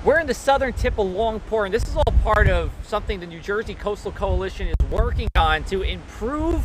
We're in the southern tip of Longport, and this is all part of something the New Jersey Coastal Coalition is working on to improve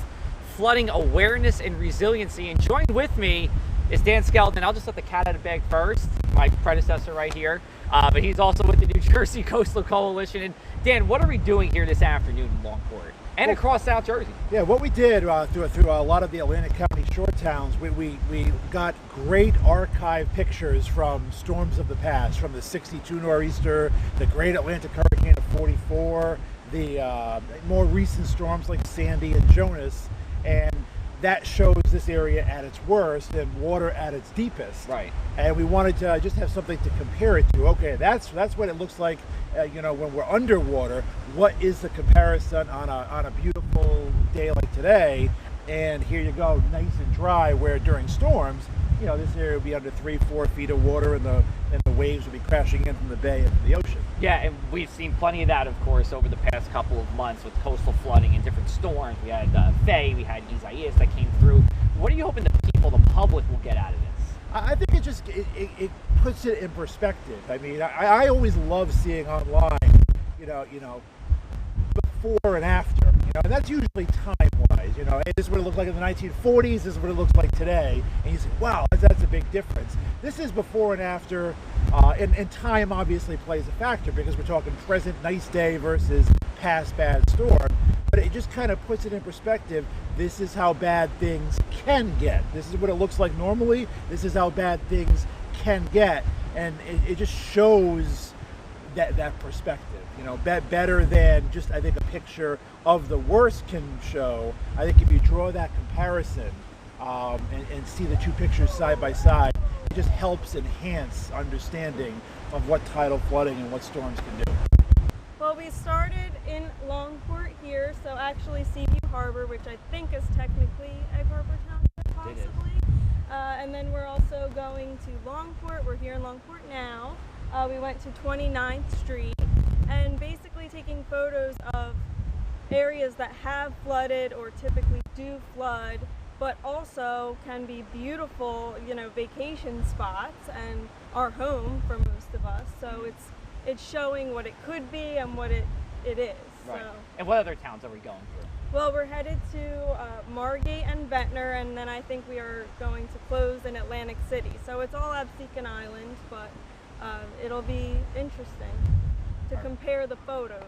flooding awareness and resiliency. And joined with me is Dan Skelton. I'll just let the cat out of the bag first, my predecessor right here. But he's also with the New Jersey Coastal Coalition. And Dan, what are we doing here this afternoon in Longport and across South Jersey? Yeah, what we did through a lot of the Atlantic County shore towns, we got great archive pictures from storms of the past, from the '62 nor'easter, the Great Atlantic Hurricane of '44, the more recent storms like Sandy and Jonas, and that shows this area at its worst and water at its deepest. Right. And we wanted to just have something to compare it to. Okay, that's what it looks like, when we're underwater. What is the comparison on a beautiful day like today? And here you go, nice and dry. Where during storms, this area would be under 3-4 feet of water, and the waves would be crashing in from the bay into the ocean. Yeah, and we've seen plenty of that, of course, over the past couple of months with coastal flooding and different storms. We had Faye, we had Isaias that came through. What are you hoping the people, the public, will get out of this? I think it puts it in perspective. I mean, I always love seeing online, before and after, and that's usually time-wise. This is what it looked like in the 1940s. This is what it looks like today, and you say, "Wow, that's a big difference." This is before and after, and time obviously plays a factor because we're talking present nice day versus past bad storm. But it just kind of puts it in perspective. This is how bad things can get. This is what it looks like normally. This is how bad things can get, and it just shows that perspective. Better than just, I think, a picture of the worst can show. I think if you draw that comparison and see the two pictures side by side, it just helps enhance understanding of what tidal flooding and what storms can do. Well, we started in Longport here, so actually Seaview Harbor, which I think is technically Egg Harbor Township, possibly. And then we're also going to Longport. We're here in Longport now. We went to 29th Street and basically taking photos of areas that have flooded or typically do flood, but also can be beautiful, vacation spots and our home for most of us. So it's showing what it could be and what it is. Right. So. And what other towns are we going through? Well, we're headed to Margate and Ventnor, and then I think we are going to close in Atlantic City. So it's all Absecon Island, but it'll be interesting to compare the photos.